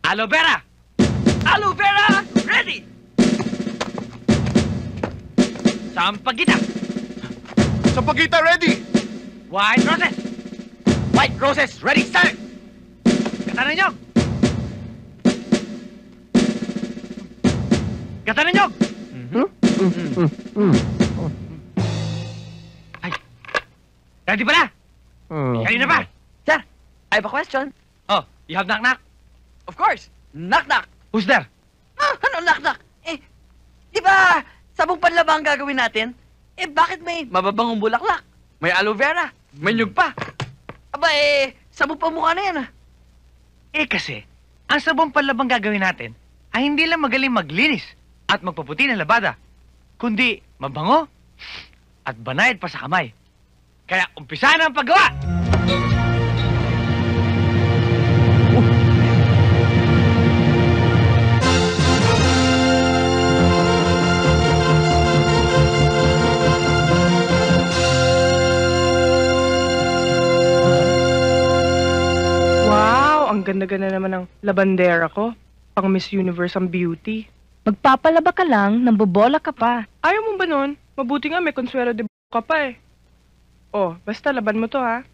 Aloe vera! Aloe vera, ready! Sampagita! Sampagita, ready! White roses! White roses, ready, start! Gata ng nyog! Gata ng nyog! Ay, ready ba na? Kanina pa? Sir, I have a question. Oh, you have knock-knock? Of course, knock-knock. Who's there? Ano knock-knock? Di ba sabong panlaba ang gagawin natin? Bakit may mababangong bulaklak? May aloe vera, may nyug pa. Aba sabong pamukha na yan Kasi, ang sabong panlabang gagawin natin ay hindi lang magaling maglinis at magpaputi ng labada, kundi mabango at banayad pa sa kamay. Kaya umpisa na ang paggawa! Ang ganda-ganda naman ng labandera ko. Pang Miss Universe ang beauty. Magpapalaba ka lang, nambobola ka pa. Ayaw mo ba nun? Mabuti nga may consuelo de ka pa Oh, basta laban mo to ha.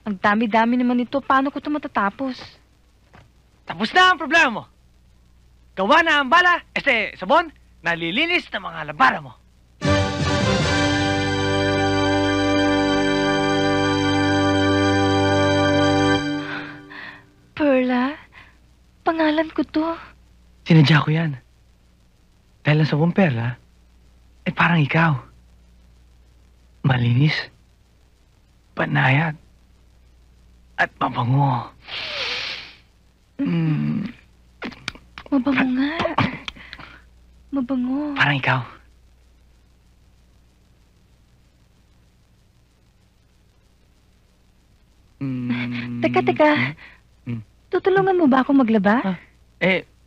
Ang dami-dami naman ito. Paano ko ito matatapos? Tapos na ang problema mo. Gawa na ang bala, sabon, nalilinis ng mga labara mo. Perla, pangalan ko to. Sinadya ko yan. Dahil ang sabong perla, parang ikaw. Malinis, banayad, at mabango. Mabango nga. Mabango. Parang ikaw. Teka. Tutulungan mo ba ako maglaba?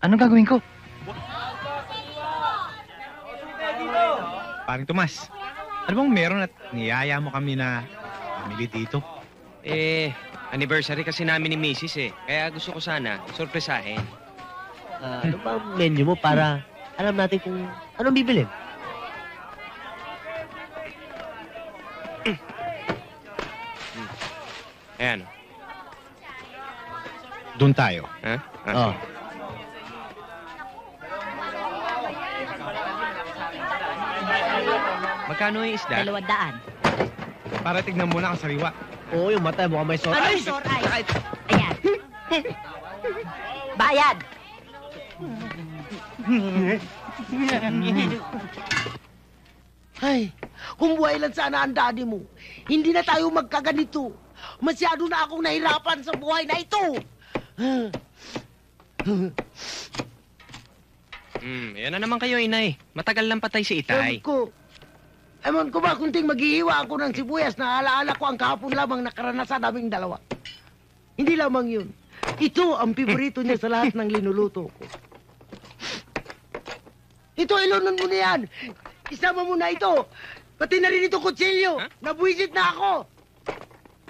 Anong gagawin ko? Paring Tomas, ano bang meron at niyaya mo kami na pamili dito? Anniversary kasi namin ni Mrs. Kaya gusto ko sana sorpresahin. Ano ba ang menu mo para alam natin kung anong bibilin? Ayan. Doon tayo. Ha? Oh. Magkano yung isda? 200. Para tignan mo na ang sariwa. Oo, yung mata mukhang may sore. Ano yung sore eye? Ayan. Bayad. Ay, kung buhay lang sana ang daddy mo, hindi na tayo magkaganito. Masyado na akong nahirapan sa buhay na ito. Yan na naman kayo, inay. Matagal lang patay si Itay. Ewan ko ba kunting maghihiwa ako ng sibuyas na alaala ko ang kahapon lamang nakaranasan naming dalawa. Hindi lamang yun. Ito ang piborito niya sa lahat ng linuluto ko. Ito, ilunon mo na yan. Isama mo na ito. Pati na rin ito kutsilyo. Huh? Nabuisit na ako.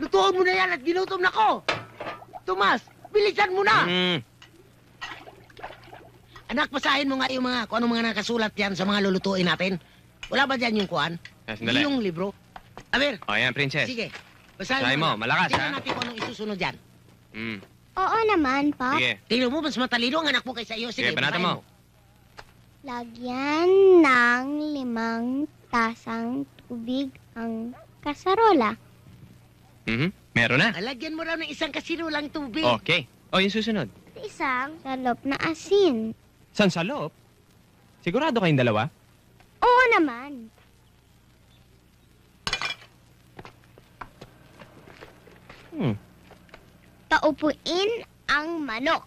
Lutuon mo na yan at ginutom na ko. Tomas, bilisan mo na. Anak, basahin mo nga yung kung anong mga nakasulat yan sa mga lulutuin natin. Wala ba dyan yung kuan? Sandali. Yung libro? Aber. Ayan, princess. Sige. Basahin Basahin mo, malakas, tingnan natin kung anong isusunod dyan. Oo naman, Pop. Sige. Tingnan mo, mas matalino ang anak mo kaysa iyo. Sige, banata basahin mo. Lagyan ng 5 tasang tubig ang kasarola. Meron na. Lagyan mo raw ng 1 kasinulang tubig. Okay. Yung susunod. Isang salop na asin. Sansalop? Sigurado kayong dalawa? Oo naman. Paupuin ang manok.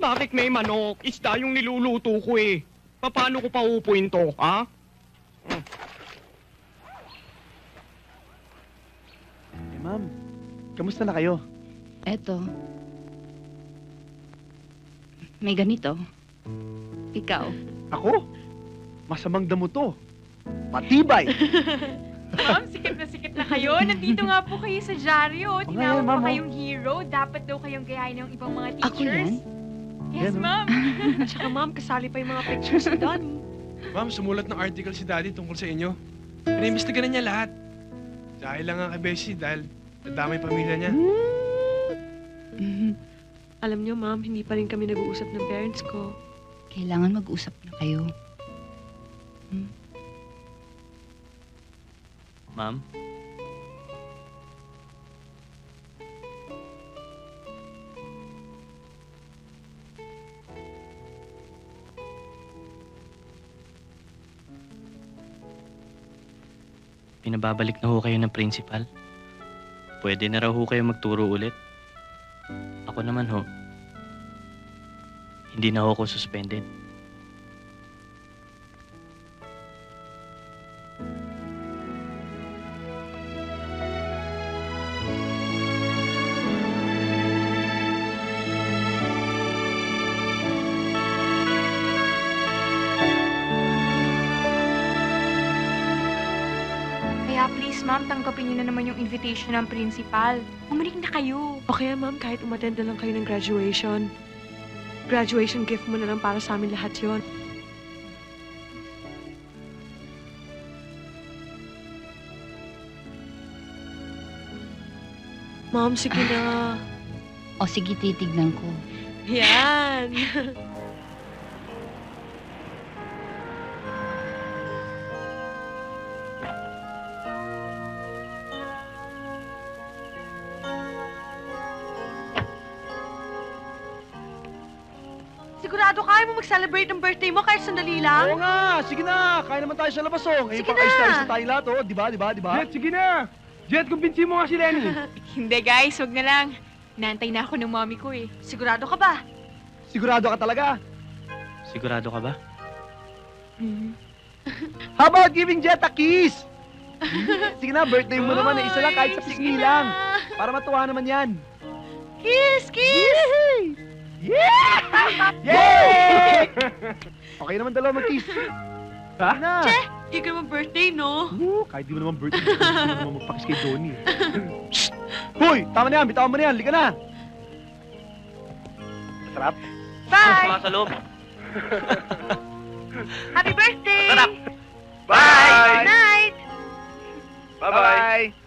Bakit may manok? Isda yung niluluto ko Paano ko paupuin to, ha? Ma'am, kamusta na kayo? Eto. May ganito. Ikaw. Ako? Masamang damo to. Matibay. Ma'am, sikip na Kayo, nandito nga po kayo sa dyaryo. Tinawag ma'am, pa kayong hero. Dapat daw kayong gayahin ng ibang mga Ako teachers. yan? Yes, ma'am. Tsaka ma'am, kasali pa yung mga pictures doon. Ma'am, sumulat ng article si Daddy tungkol sa inyo. Pinaimbestigahan niya lahat. Dahil lang ang kay Bessie dahil nadamay pamilya niya. Alam niyo, ma'am, hindi pa rin kami nag-uusap ng parents ko. Kailangan mag-usap na kayo. Ma'am? Pinababalik na ho kayo ng principal. Pwede na raw ho kayo magturo ulit. Ako naman ho, hindi na ho ako suspended. Kaya please, ma'am, tanggapin niyo na naman yung invitation ng principal. Bumalik na kayo. O kaya, ma'am, kahit umattend na lang kayo ng graduation. Graduation gift mo na lang para sa amin lahat yon. Ma'am, sige na. O sige, titignan ko. Yan. Sigurado kaya mo mag-celebrate ng birthday mo kahit sandali lang? Oo nga, sige na. Kaya naman tayo sa labas, oh. Ngayon Sige pa na. ayos na tayo lahat, oh. Di ba? Jet, sige na! Jet, kumbinsi mo nga si Lenny. Hindi, guys. Wag na lang. Nantay na ako ng mommy ko eh. Sigurado ka ba? Sigurado ka talaga. Sigurado ka ba? How about giving Jet a kiss? Sige na, birthday mo naman. Isa lang, kahit sa pisngi lang. Para matuwa naman yan. Kiss! Kiss! Yeah! Yay! Okay naman dalawa mag-kiss. Ha? Na. Che! Hindi ka naman birthday, no? Kahit di mo naman birthday, hindi mo naman magpakis kay Donnie. Shh! Hoy! Tama na yan, bitawan mo na yan. Liga na. Masarap? Bye! Sa loob. Happy birthday! Sarap! Bye! Night! Bye-bye!